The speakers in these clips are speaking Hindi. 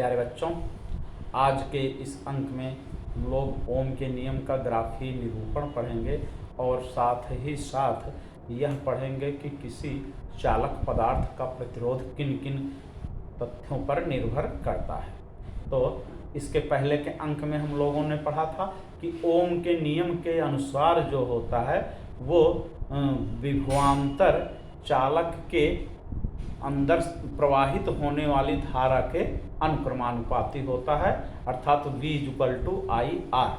प्यारे बच्चों, आज के इस अंक में हम लोग ओम के नियम का ग्राफीय निरूपण पढ़ेंगे और साथ ही साथ यह पढ़ेंगे कि किसी चालक पदार्थ का प्रतिरोध किन किन तथ्यों पर निर्भर करता है। तो इसके पहले के अंक में हम लोगों ने पढ़ा था कि ओम के नियम के अनुसार जो होता है वो विभवांतर चालक के अंदर प्रवाहित होने वाली धारा के अनुक्रमानुपाती होता है, अर्थात V = IR,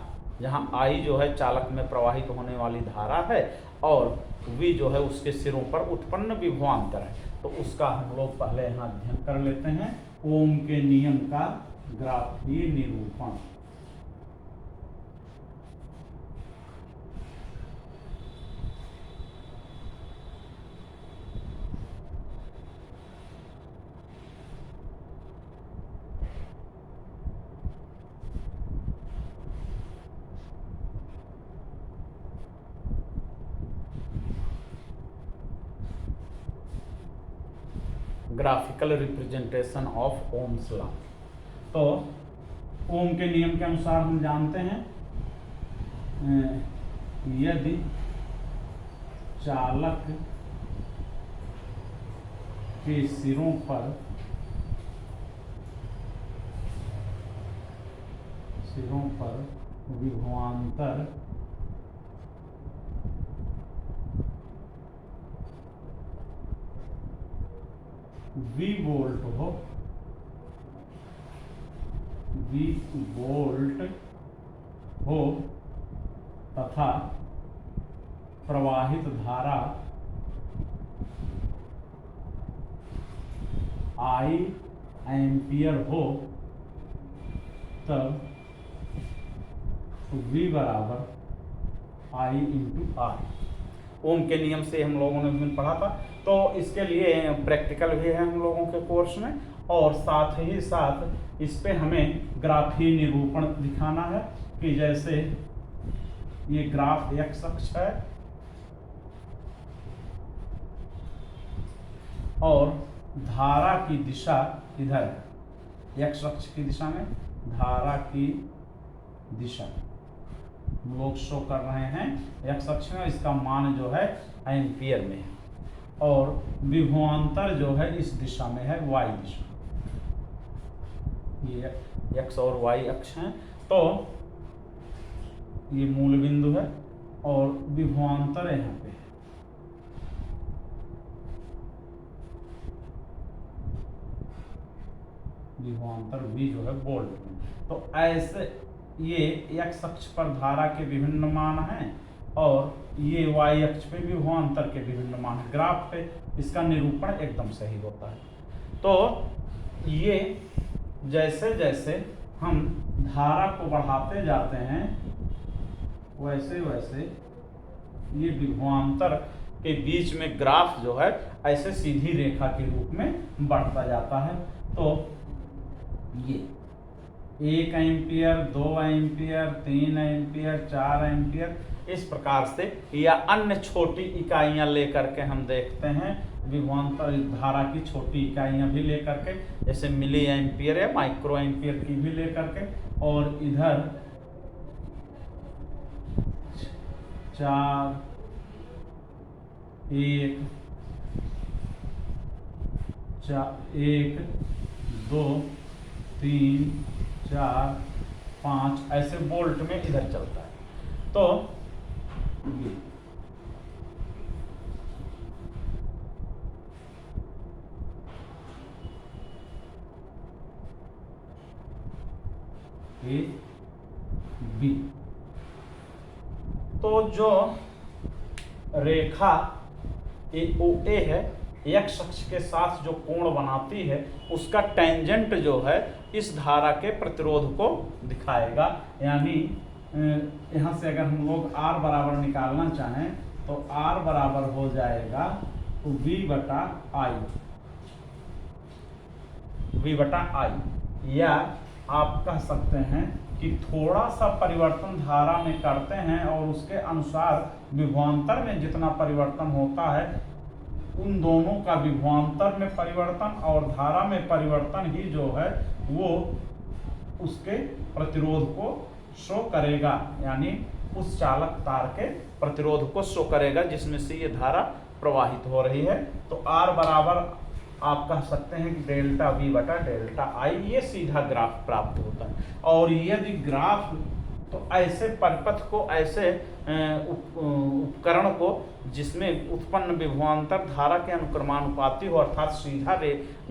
जहाँ I जो है चालक में प्रवाहित होने वाली धारा है और V जो है उसके सिरों पर उत्पन्न विभवांतर है। तो उसका हम लोग पहले यहाँ अध्ययन कर लेते हैं, ओम के नियम का ग्राफीय निरूपण। Graphical representation of Ohm's law. तो ओम के नियम के अनुसार हम जानते हैं यदि चालक के सिरों पर विभवांतर V वोल्ट हो तथा प्रवाहित धारा I एम्पियर हो, तब V = I × R। ओम के नियम से हम लोगों ने भी पढ़ा था, तो इसके लिए प्रैक्टिकल भी है हम लोगों के कोर्स में, और साथ ही साथ इस पे हमें ग्राफीय निरूपण दिखाना है कि जैसे ये ग्राफ एक्स अक्ष है और धारा की दिशा इधर है, एक्स अक्ष की दिशा में धारा की दिशा हम लोग शो कर रहे हैं एक्स अक्ष में, इसका मान जो है एम्पियर में है और विभवांतर जो है इस दिशा में है, वाई दिशा। ये एक्स और वाई अक्ष हैं, तो ये मूल बिंदु है और विभवांतर यहाँ पे है। विभवांतर V जो है वोल्ट में। तो ऐसे ये एक्स अक्ष पर धारा के विभिन्न मान हैं और ये वाई अक्ष पे विभवांतर के विभिन्न मान है। ग्राफ पे इसका निरूपण एकदम सही होता है। तो ये जैसे जैसे हम धारा को बढ़ाते जाते हैं वैसे वैसे ये विभवांतर के बीच में ग्राफ जो है ऐसे सीधी रेखा के रूप में बढ़ता जाता है। तो ये 1 एम्पियर, 2 एम्पियर, 3 एम्पियर, 4 एम्पियर, इस प्रकार से या अन्य छोटी इकाइयां लेकर के हम देखते हैं, विभवांतर धारा की छोटी इकाइयां भी लेकर के, जैसे मिली एम्पियर या माइक्रो एम्पियर की भी लेकर के, और इधर 4, 1, 2, 3, 4, 5 ऐसे वोल्ट में इधर चलता है। तो ये B। तो जो रेखा AOA है, एक्स अक्ष के साथ जो कोण बनाती है, उसका टेंजेंट जो है इस धारा के प्रतिरोध को दिखाएगा। यानी यहाँ से अगर हम लोग R बराबर निकालना चाहें तो R बराबर हो जाएगा V/I, या आप कह सकते हैं कि थोड़ा सा परिवर्तन धारा में करते हैं और उसके अनुसार विभवांतर में जितना परिवर्तन होता है उन दोनों का विभवांतर में परिवर्तन और धारा में परिवर्तन ही जो है वो उसके प्रतिरोध को शो करेगा, यानी उस चालक तार के प्रतिरोध को शो करेगा जिसमें से ये धारा प्रवाहित हो रही है। तो R बराबर आप कह सकते हैं कि डेल्टा V बटा डेल्टा I, ये सीधा ग्राफ प्राप्त होता है। और यदि ग्राफ तो ऐसे परिपथ को, ऐसे उपकरण को जिसमें उत्पन्न विभवांतर धारा के अनुक्रमानुपाती हो, अर्थात सीधा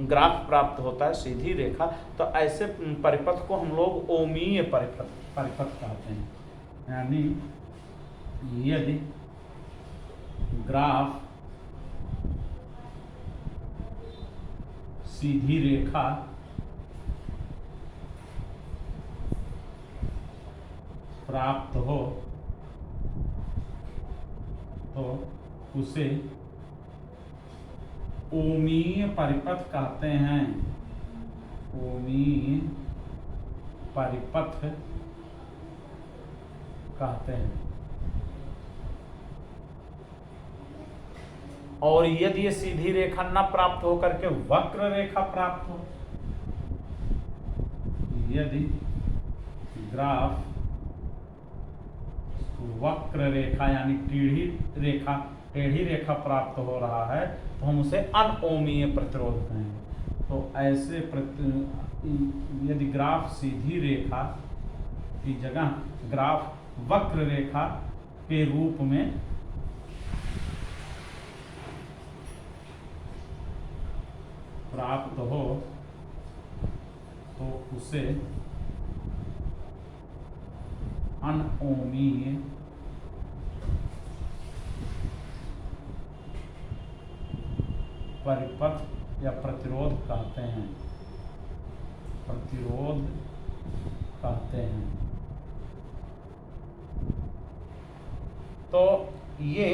ग्राफ प्राप्त होता है, सीधी रेखा, तो ऐसे परिपथ को हम लोग ओमीय परिपथ कहते हैं। यानी यदि ग्राफ सीधी रेखा प्राप्त हो तो उसे ओमीय परिपथ कहते हैं। ओमीय परिपथ कहते हैं। और यदि ये सीधी रेखा न प्राप्त होकर के वक्र रेखा प्राप्त हो, यदि ग्राफ वक्र रेखा यानी टेढ़ी रेखा प्राप्त हो रहा है तो हम उसे अनओमीय प्रतिरोध कहेंगे। तो ऐसे यदि ग्राफ सीधी रेखा की जगह ग्राफ वक्र रेखा के रूप में प्राप्त हो तो उसे अनओमीय परिपथ या प्रतिरोध कहते हैं। प्रतिरोध कहते हैं। तो ये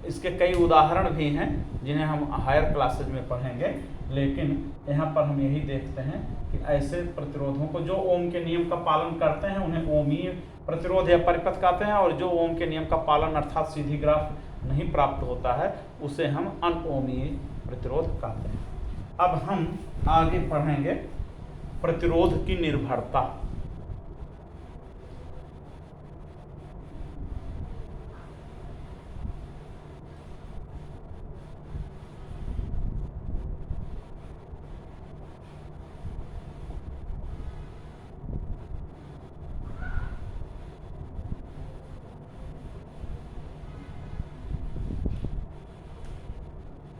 इसके कई उदाहरण भी हैं जिन्हें हम हायर क्लासेज में पढ़ेंगे, लेकिन यहाँ पर हम यही देखते हैं कि ऐसे प्रतिरोधों को जो ओम के नियम का पालन करते हैं उन्हें ओमीय प्रतिरोध या परिपथ कहते हैं, और जो ओम के नियम का पालन अर्थात सीधी ग्राफ नहीं प्राप्त होता है उसे हम अनओमीय प्रतिरोध कहते हैं। अब हम आगे पढ़ेंगे प्रतिरोध की निर्भरता।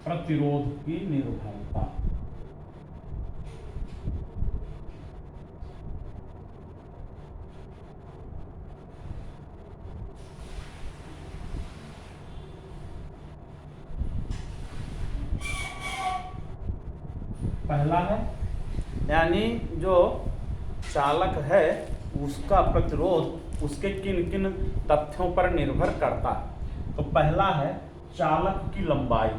प्रतिरोध की निर्भरता। पहला है यानी जो चालक है उसका प्रतिरोध उसके किन किन तथ्यों पर निर्भर करता है। तो पहला है चालक की लंबाई।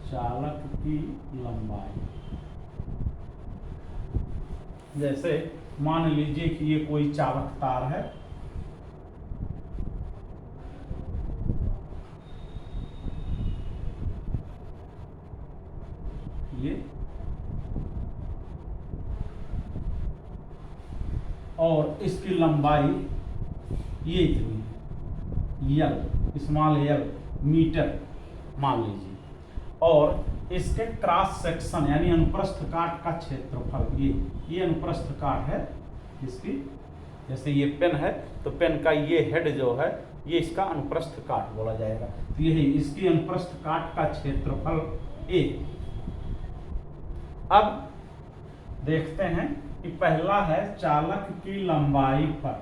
चालक की लंबाई, जैसे मान लीजिए कि ये कोई चालक तार है, ये, और इसकी लंबाई ये इतनी यल, स्मॉल यल मीटर मान लीजिए, और इसके क्रॉस सेक्शन यानी अनुप्रस्थ काट का क्षेत्रफल, ये अनुप्रस्थ काट है इसकी, जैसे ये पेन है तो पेन का ये हेड जो है ये इसका अनुप्रस्थ काट बोला जाएगा। तो यही इसकी अनुप्रस्थ काट का क्षेत्रफल ए। अब देखते हैं कि पहला है चालक की लंबाई पर।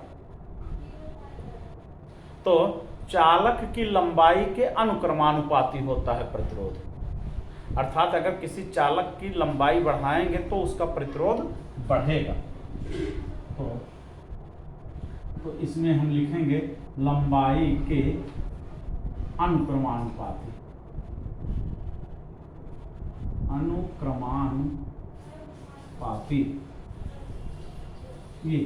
तो चालक की लंबाई के अनुक्रमानुपाती होता है प्रतिरोध, अर्थात अगर किसी चालक की लंबाई बढ़ाएंगे तो उसका प्रतिरोध बढ़ेगा। तो इसमें हम लिखेंगे लंबाई के अनुक्रमानुपाती। ये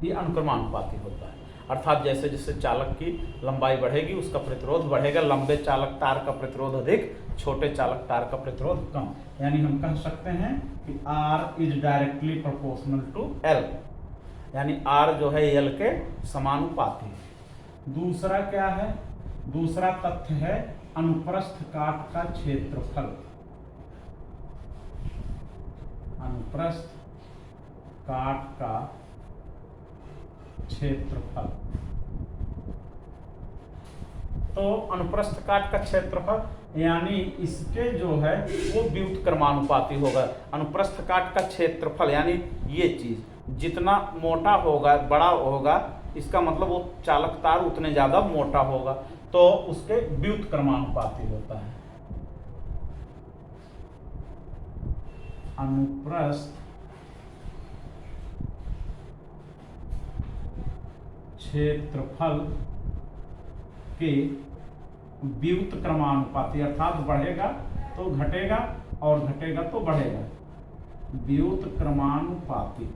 ये अनुक्रमानुपाती होता है। अर्थात जैसे जैसे चालक की लंबाई बढ़ेगी उसका प्रतिरोध बढ़ेगा, लंबे चालक तार का प्रतिरोध अधिक, छोटे चालक तार का प्रतिरोध कम। यानी हम कह सकते हैं कि R is directly proportional to L, यानी R जो है L के समानुपाती है। दूसरा क्या है, दूसरा तथ्य है अनुप्रस्थ काट का क्षेत्रफल। अनुप्रस्थ काट का क्षेत्रफल, तो अनुप्रस्थ काट का क्षेत्रफल यानी इसके जो है वो व्युत्क्रमानुपाती होगा। अनुप्रस्थ काट का क्षेत्रफल यानी ये चीज जितना मोटा होगा, बड़ा होगा, इसका मतलब वो चालक तार उतने ज्यादा मोटा होगा, तो उसके व्युत्क्रमानुपाती होता है। अनुप्रस्थ क्षेत्रफल के व्युत्क्रमानुपाती, अर्थात बढ़ेगा तो घटेगा और घटेगा तो बढ़ेगा, व्युत्क्रमानुपाती।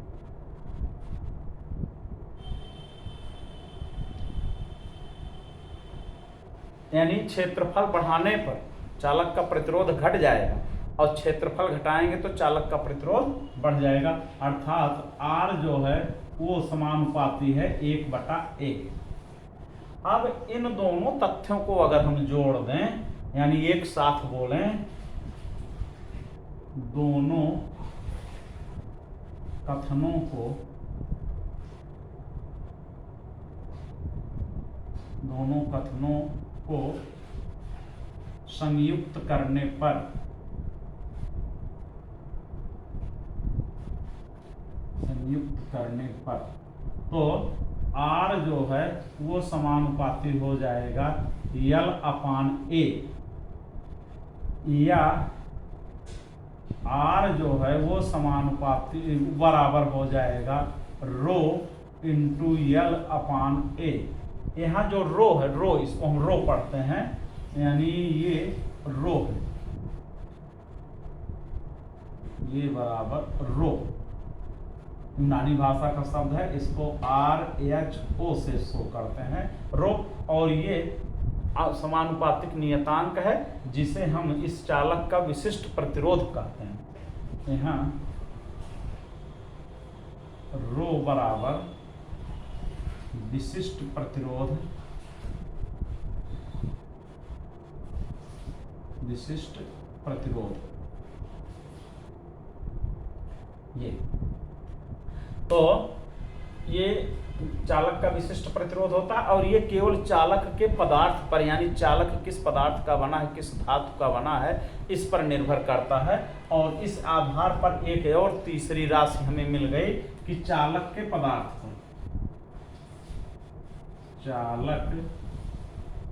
यानी क्षेत्रफल बढ़ाने पर चालक का प्रतिरोध घट जाएगा और क्षेत्रफल घटाएंगे तो चालक का प्रतिरोध बढ़ जाएगा। अर्थात R जो है वो समानुपाती है 1/1। अब इन दोनों तथ्यों को अगर हम जोड़ दें, यानी एक साथ बोलें, दोनों कथनों को संयुक्त करने पर तो R जो है वो समानुपाती हो जाएगा L/A, या R जो है वो समानुपाती बराबर हो जाएगा रो इंटू L/A। यहाँ जो रो है, रो, इसको हम रो पढ़ते हैं, यानी ये रो है, ये बराबर रो, यूनानी भाषा का शब्द है, इसको RHO से शो करते हैं रो, और ये समानुपातिक नियतांक है जिसे हम इस चालक का विशिष्ट प्रतिरोध कहते हैं। यहाँ रो बराबर विशिष्ट प्रतिरोध, ये तो ये चालक का विशिष्ट प्रतिरोध होता है, और ये केवल चालक के पदार्थ पर, यानी चालक किस पदार्थ का बना है, किस धातु का बना है, इस पर निर्भर करता है। और इस आधार पर एक और तीसरी राशि हमें मिल गई कि चालक के पदार्थ पर, चालक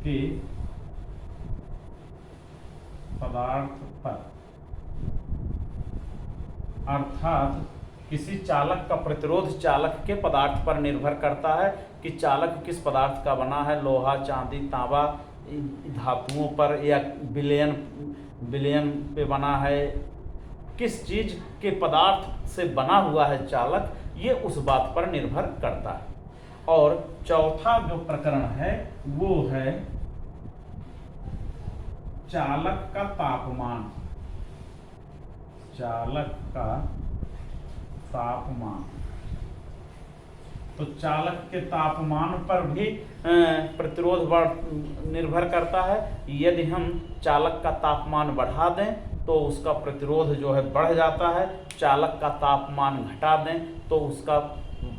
के पदार्थ पर, अर्थात किसी चालक का प्रतिरोध चालक के पदार्थ पर निर्भर करता है कि चालक किस पदार्थ का बना है, लोहा, चांदी, तांबा धातुओं पर, या विलयन पे बना है, किस चीज के पदार्थ से बना हुआ है चालक, ये उस बात पर निर्भर करता है। और चौथा जो प्रकरण है वो है चालक का तापमान, चालक का तापमान। तो चालक के तापमान पर भी प्रतिरोध निर्भर करता है। यदि हम चालक का तापमान बढ़ा दें तो उसका प्रतिरोध जो है बढ़ जाता है, चालक का तापमान घटा दें तो उसका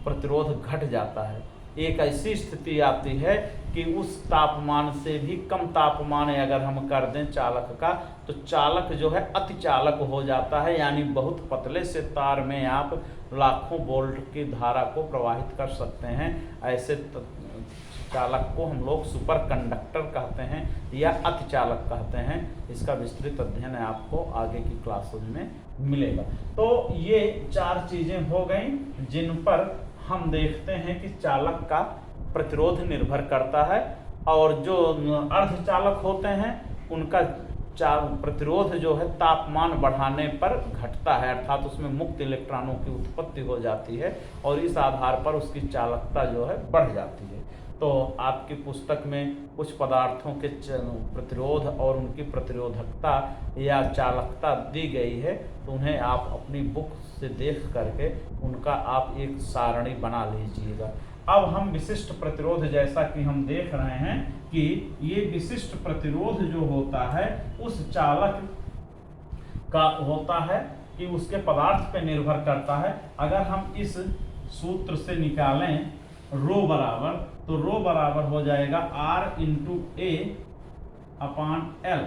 प्रतिरोध घट जाता है। एक ऐसी स्थिति आती है कि उस तापमान से भी कम तापमान अगर हम कर दें चालक का, तो चालक जो है अति चालक हो जाता है, यानी बहुत पतले से तार में आप लाखों वोल्ट की धारा को प्रवाहित कर सकते हैं। ऐसे चालक को हम लोग सुपर कंडक्टर कहते हैं या अति चालक कहते हैं। इसका विस्तृत अध्ययन आपको आगे की क्लासों में मिलेगा। तो ये 4 चीजें हो गई जिन पर हम देखते हैं कि चालक का प्रतिरोध निर्भर करता है, और जो अर्धचालक होते हैं उनका प्रतिरोध जो है तापमान बढ़ाने पर घटता है, अर्थात उसमें मुक्त इलेक्ट्रॉनों की उत्पत्ति हो जाती है और इस आधार पर उसकी चालकता जो है बढ़ जाती है। तो आपकी पुस्तक में कुछ पदार्थों के प्रतिरोध और उनकी प्रतिरोधकता या चालकता दी गई है, तो उन्हें आप अपनी बुक से देख करके उनका आप एक सारणी बना लीजिएगा। अब हम विशिष्ट प्रतिरोध, जैसा कि हम देख रहे हैं कि ये विशिष्ट प्रतिरोध जो होता है उस चालक का होता है कि उसके पदार्थ पर निर्भर करता है। अगर हम इस सूत्र से निकालें रो बराबर, तो रो बराबर हो जाएगा R into A upon L।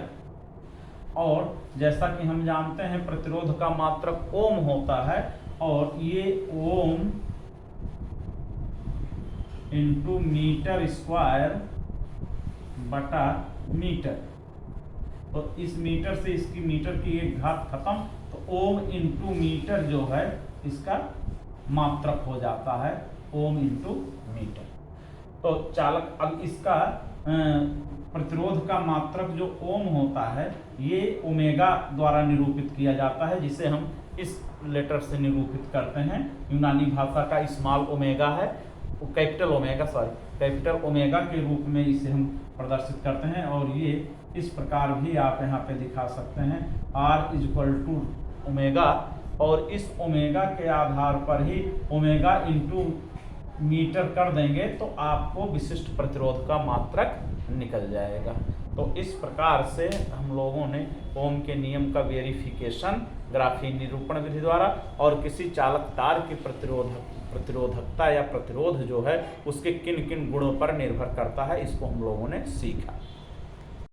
और जैसा कि हम जानते हैं प्रतिरोध का मात्रक ओम होता है और ये ओम इंटू मीटर स्क्वायर बटा मीटर। तो इस मीटर से इसकी मीटर की एक घात खत्म, तो ओम इंटू मीटर जो है इसका मात्रक हो जाता है, ओम इंटू मीटर। तो चालक, अब इसका प्रतिरोध का मात्रक जो ओम होता है ये ओमेगा द्वारा निरूपित किया जाता है, जिसे हम इस लेटर से निरूपित करते हैं। यूनानी भाषा का स्मॉल ओमेगा है, कैपिटल ओमेगा के रूप में इसे हम प्रदर्शित करते हैं। और ये इस प्रकार भी आप यहाँ पे दिखा सकते हैं, R इक्वल टू ओमेगा, और इस ओमेगा के आधार पर ही ओमेगा इंटू मीटर कर देंगे तो आपको विशिष्ट प्रतिरोध का मात्रक निकल जाएगा। तो इस प्रकार से हम लोगों ने ओम के नियम का वेरिफिकेशन ग्राफीन निरूपण विधि द्वारा और किसी चालक तार की प्रतिरोधकता या प्रतिरोध जो है उसके किन किन गुणों पर निर्भर करता है, इसको हम लोगों ने सीखा।